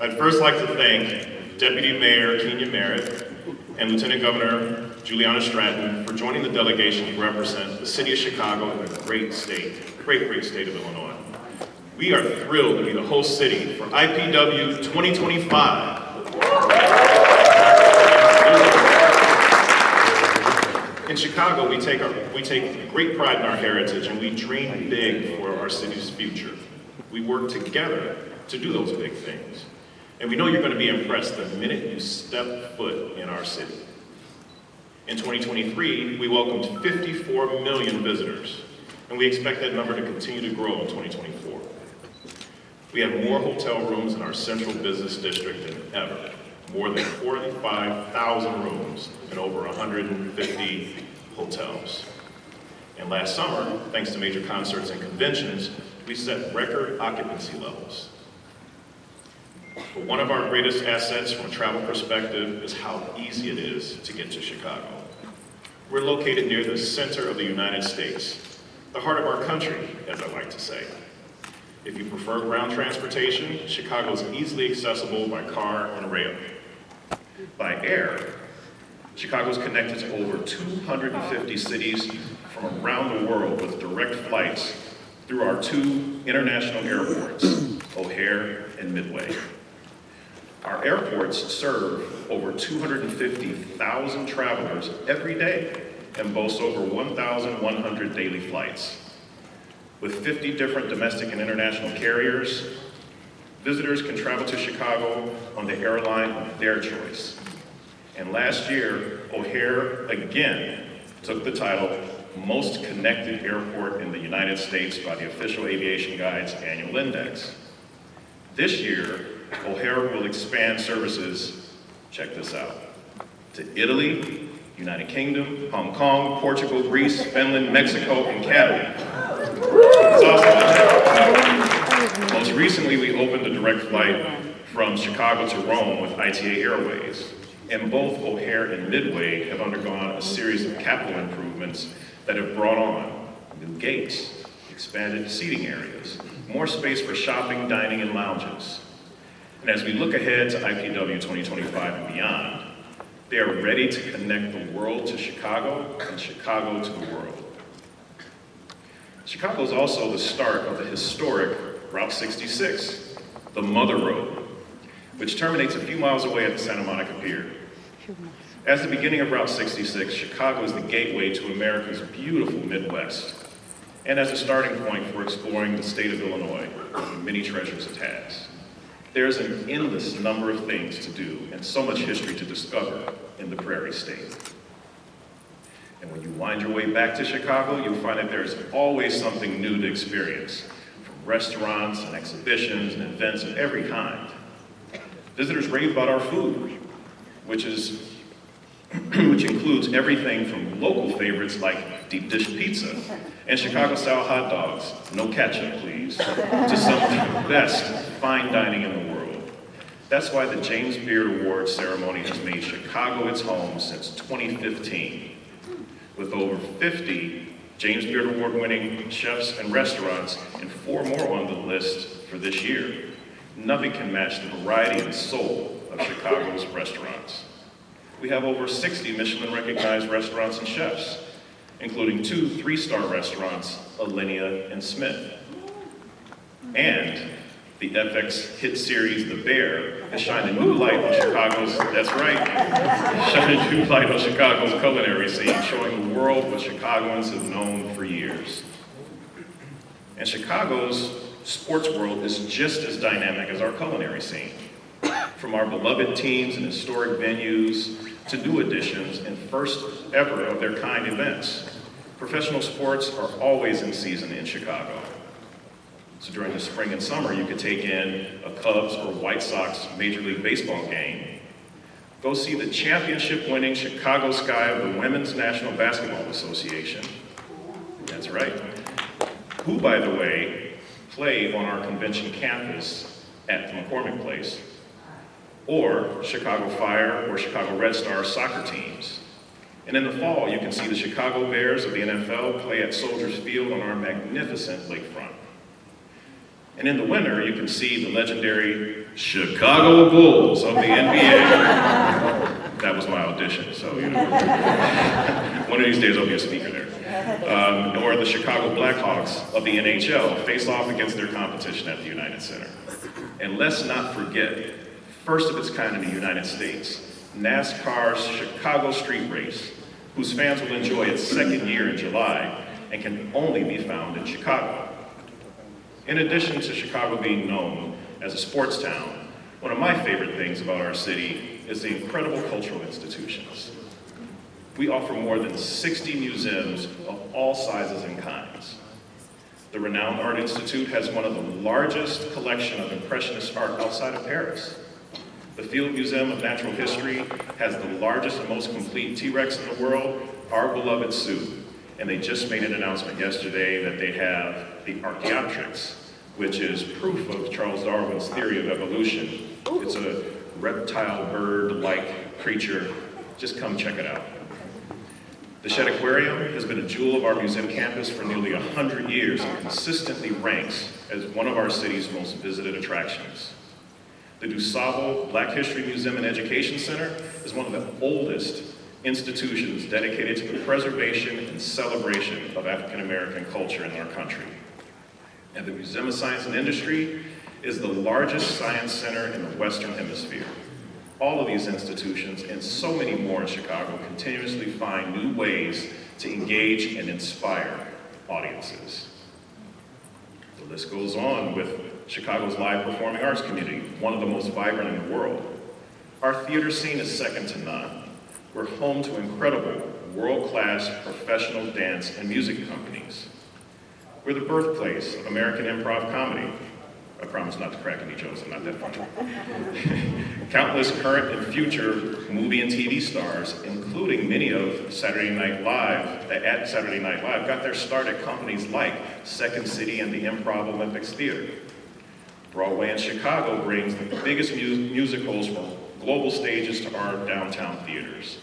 I'd first like to thank Deputy Mayor Kenya Merritt and Lieutenant Governor Juliana Stratton for joining the delegation to represent the city of Chicago and the great state, great state of Illinois. We are thrilled to be the host city for IPW 2025. In Chicago, we take great pride in our heritage and we dream big for our city's future. We work together to do those big things. And we know you're going to be impressed the minute you step foot in our city. In 2023, we welcomed 54 million visitors, and we expect that number to continue to grow in 2024. We have more hotel rooms in our central business district than ever, more than 45,000 rooms in over 150 hotels. And last summer, thanks to major concerts and conventions, we set record occupancy levels. But one of our greatest assets from a travel perspective is how easy it is to get to Chicago. We're located near the center of the United States, the heart of our country, as I like to say. If you prefer ground transportation, Chicago is easily accessible by car and rail. By air, Chicago is connected to over 250 cities from around the world with direct flights through our two international airports, O'Hare and Midway. Our airports serve over 250,000 travelers every day and boast over 1,100 daily flights. With 50 different domestic and international carriers, visitors can travel to Chicago on the airline of their choice. And last year, O'Hare again took the title Most Connected Airport in the United States by the Official Aviation Guide's annual index. This year, O'Hare will expand services, check this out, to Italy, United Kingdom, Hong Kong, Portugal, Greece, Finland, Mexico, and Canada. It's awesome. Most recently, we opened a direct flight from Chicago to Rome with ITA Airways, and both O'Hare and Midway have undergone a series of capital improvements that have brought on new gates, expanded seating areas, more space for shopping, dining, and lounges. And as we look ahead to IPW 2025 and beyond, they are ready to connect the world to Chicago and Chicago to the world. Chicago is also the start of the historic Route 66, the Mother Road, which terminates a few miles away at the Santa Monica Pier. As the beginning of Route 66, Chicago is the gateway to America's beautiful Midwest, and as a starting point for exploring the state of Illinois and the many treasures it has. There's an endless number of things to do and so much history to discover in the Prairie State. And when you wind your way back to Chicago, you'll find that there's always something new to experience, from restaurants and exhibitions and events of every kind. Visitors rave about our food, which includes everything from local favorites like deep dish pizza and Chicago-style hot dogs, no ketchup please, to some of the best fine dining in the world. That's why the James Beard Award ceremony has made Chicago its home since 2015. With over 50 James Beard Award-winning chefs and restaurants and 4 more on the list for this year, nothing can match the variety and soul of Chicago's restaurants. We have over 60 Michelin-recognized restaurants and chefs, including 2 3-star restaurants, Alinea and Smith. And the FX hit series, The Bear, has shined a new light on Chicago's, that's right, shined a new light on Chicago's culinary scene, showing the world what Chicagoans have known for years. And Chicago's sports world is just as dynamic as our culinary scene. From our beloved teams and historic venues to new additions and first ever of their kind events, professional sports are always in season in Chicago. So during the spring and summer, you could take in a Cubs or White Sox Major League Baseball game. Go see the championship-winning Chicago Sky of the Women's National Basketball Association. That's right. Who, by the way, play on our convention campus at McCormick Place. Or Chicago Fire or Chicago Red Star soccer teams. And in the fall, you can see the Chicago Bears of the NFL play at Soldiers Field on our magnificent lakefront. And in the winter, you can see the legendary Chicago Bulls of the NBA. That was my audition, so you know. One of these days I'll be a speaker there. Or the Chicago Blackhawks of the NHL face off against their competition at the United Center. And let's not forget, first of its kind in the United States, NASCAR's Chicago Street Race, whose fans will enjoy its second year in July and can only be found in Chicago. In addition to Chicago being known as a sports town, one of my favorite things about our city is the incredible cultural institutions. We offer more than 60 museums of all sizes and kinds. The renowned Art Institute has one of the largest collection of Impressionist art outside of Paris. The Field Museum of Natural History has the largest and most complete T-Rex in the world, our beloved zoo. And they just made an announcement yesterday that they have the Archaeopteryx, which is proof of Charles Darwin's theory of evolution. It's a reptile bird-like creature. Just come check it out. The Shed Aquarium has been a jewel of our museum campus for nearly 100 years and consistently ranks as one of our city's most visited attractions. The DuSable Black History Museum and Education Center is one of the oldest institutions dedicated to the preservation and celebration of African American culture in our country. And the Museum of Science and Industry is the largest science center in the Western Hemisphere. All of these institutions and so many more in Chicago continuously find new ways to engage and inspire audiences. The list goes on with Chicago's live performing arts community, one of the most vibrant in the world. Our theater scene is second to none. We're home to incredible, world-class professional dance and music companies. We're the birthplace of American improv comedy. I promise not to crack any jokes, I'm not that funny. Countless current and future movie and TV stars, including many of Saturday Night Live, got their start at companies like Second City and the Improv Olympics Theater. Broadway in Chicago brings the biggest musicals from global stages to our downtown theaters.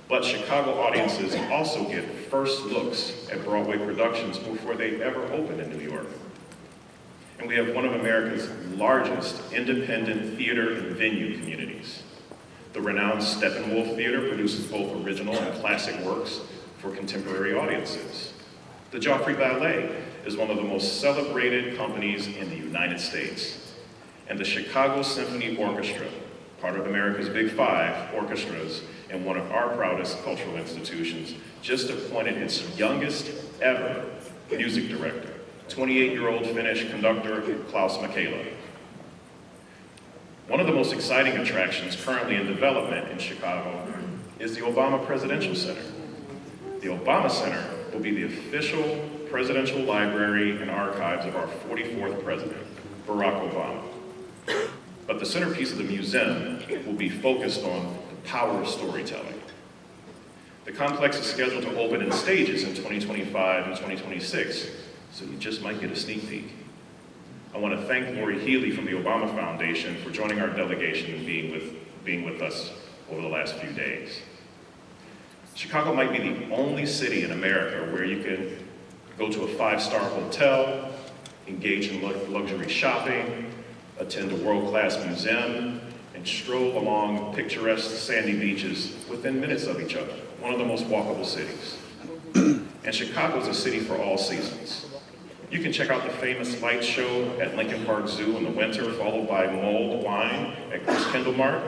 But Chicago audiences also get first looks at Broadway productions before they ever open in New York. And we have one of America's largest independent theater and venue communities. The renowned Steppenwolf Theater produces both original and classic works for contemporary audiences. The Joffrey Ballet is one of the most celebrated companies in the United States. And the Chicago Symphony Orchestra, part of America's Big Five orchestras and one of our proudest cultural institutions, just appointed its youngest ever music director, 28-year-old Finnish conductor Klaus Mikela. One of the most exciting attractions currently in development in Chicago is the Obama Presidential Center. The Obama Center will be the official presidential library and archives of our 44th president, Barack Obama. But the centerpiece of the museum will be focused on the power of storytelling. The complex is scheduled to open in stages in 2025 and 2026, so you just might get a sneak peek. I want to thank Lori Healy from the Obama Foundation for joining our delegation and being with us over the last few days. Chicago might be the only city in America where you can go to a 5-star hotel, engage in luxury shopping, attend a world-class museum, and stroll along picturesque sandy beaches within minutes of each other, one of the most walkable cities. And Chicago is a city for all seasons. You can check out the famous light show at Lincoln Park Zoo in the winter, followed by mulled wine at Chris Kendall Mart.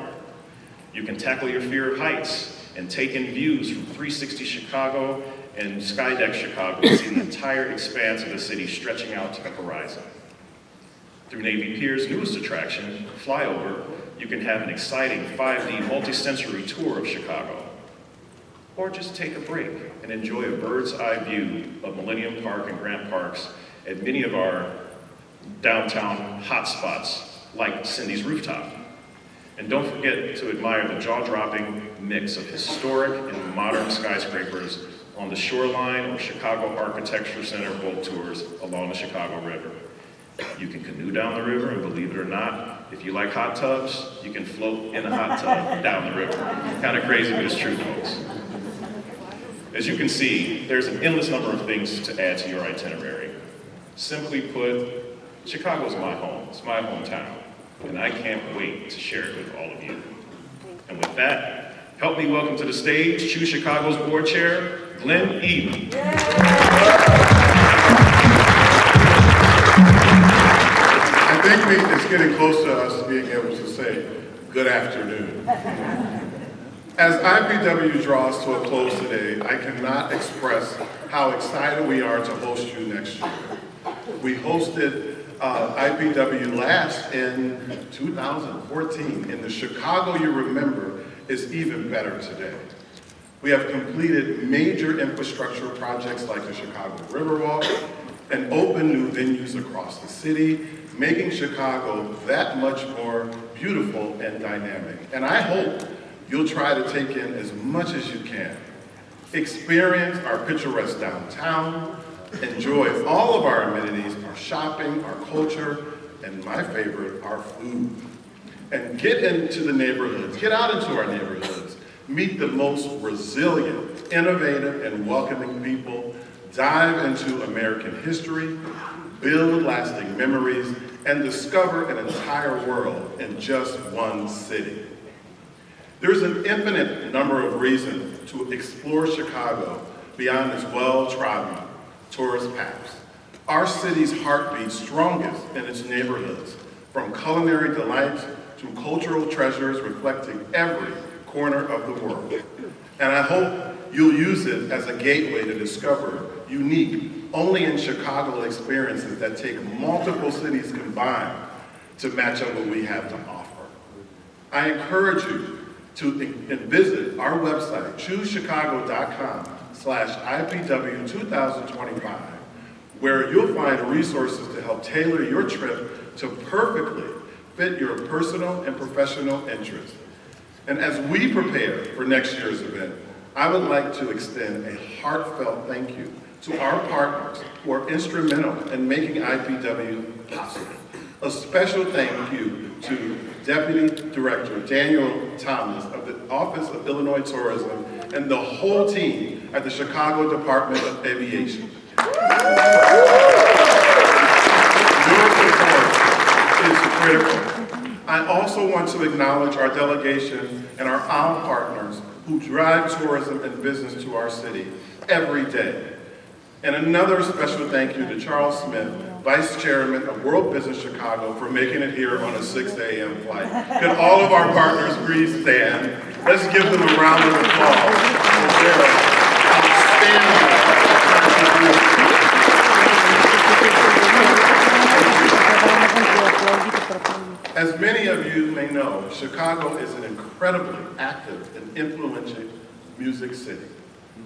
You can tackle your fear of heights and take in views from 360 Chicago and Skydeck Chicago to see the entire expanse of the city stretching out to the horizon. Through Navy Pier's newest attraction, Flyover, you can have an exciting 5D multi-sensory tour of Chicago. Or just take a break and enjoy a bird's eye view of Millennium Park and Grant Parks at many of our downtown hotspots, like Cindy's Rooftop. And don't forget to admire the jaw-dropping mix of historic and modern skyscrapers on the Shoreline or Chicago Architecture Center boat tours along the Chicago River. You can canoe down the river, and believe it or not, if you like hot tubs, you can float in a hot tub down the river. Kind of crazy, but it's true, folks. As you can see, there's an endless number of things to add to your itinerary. Simply put, Chicago's my home, it's my hometown, and I can't wait to share it with all of you. And with that, help me welcome to the stage Choose Chicago's board chair, Glenn Eden. I think it's getting close to us being able to say good afternoon. As IPW draws to a close today, I cannot express how excited we are to host you next year. We hosted IPW last in 2014, and the Chicago you remember is even better today. We have completed major infrastructure projects like the Chicago Riverwalk and opened new venues across the city, making Chicago that much more beautiful and dynamic. And I hope you'll try to take in as much as you can. Experience our picturesque downtown, enjoy all of our amenities, our shopping, our culture, and my favorite, our food. And get into the neighborhoods, get out into our neighborhoods, meet the most resilient, innovative, and welcoming people, dive into American history, build lasting memories, and discover an entire world in just one city. There's an infinite number of reasons to explore Chicago beyond its well-trodden tourist paths. Our city's heart beats strongest in its neighborhoods, from culinary delights to cultural treasures reflecting every corner of the world. And I hope you'll use it as a gateway to discover unique, only in Chicago experiences that take multiple cities combined to match up what we have to offer. I encourage you to visit our website, choosechicago.com/IPW 2025, where you'll find resources to help tailor your trip to perfectly fit your personal and professional interests. And as we prepare for next year's event, I would like to extend a heartfelt thank you to our partners who are instrumental in making IPW possible. A special thank you to Deputy Director Daniel Thomas of the Office of Illinois Tourism and the whole team at the Chicago Department of Aviation. Your support is critical. I also want to acknowledge our delegation and our partners who drive tourism and business to our city every day. And another special thank you to Charles Smith, Vice Chairman of World Business Chicago, for making it here on a 6 a.m. flight. Could all of our partners please stand? Let's give them a round of applause for their outstanding contribution. As many of you may know, Chicago is an incredibly active and influential music city.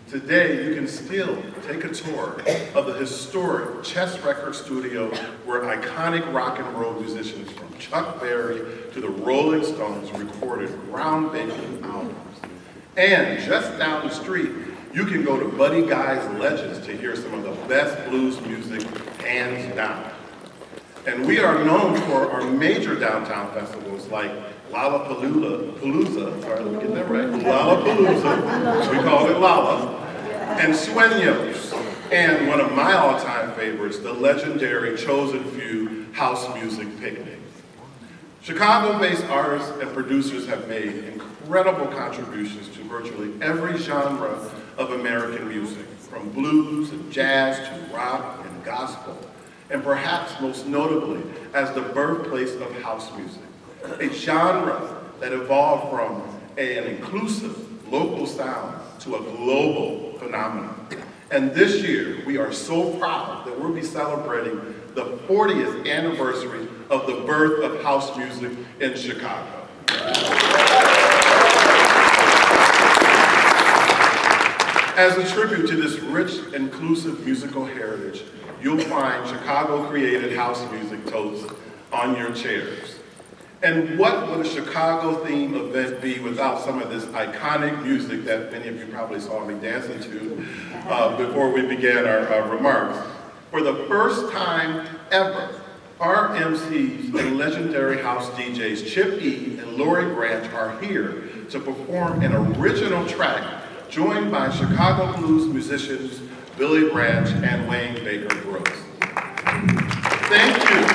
Today, you can still take a tour of the historic Chess Record Studio where iconic rock and roll musicians from Chuck Berry to the Rolling Stones recorded groundbreaking albums. And just down the street, you can go to Buddy Guy's Legends to hear some of the best blues music, hands down. And we are known for our major downtown festivals like Lollapalooza, sorry, let me get that right, Lollapalooza, we call it Lolla, and Sueños, and one of my all-time favorites, the legendary Chosen Few House Music Picnic. Chicago-based artists and producers have made incredible contributions to virtually every genre of American music, from blues and jazz to rock and gospel, and perhaps most notably as the birthplace of house music, a genre that evolved from an inclusive local sound to a global phenomenon. And this year, we are so proud that we'll be celebrating the 40th anniversary of the birth of house music in Chicago. As a tribute to this rich, inclusive musical heritage, you'll find Chicago-created house music totes on your chairs. And what would a Chicago-themed event be without some of this iconic music that many of you probably saw me dancing to before we began our remarks? For the first time ever, our MCs and legendary house DJs Chip E. and Lori Branch are here to perform an original track joined by Chicago blues musicians Billy Branch and Wayne Baker Brooks. Thank you.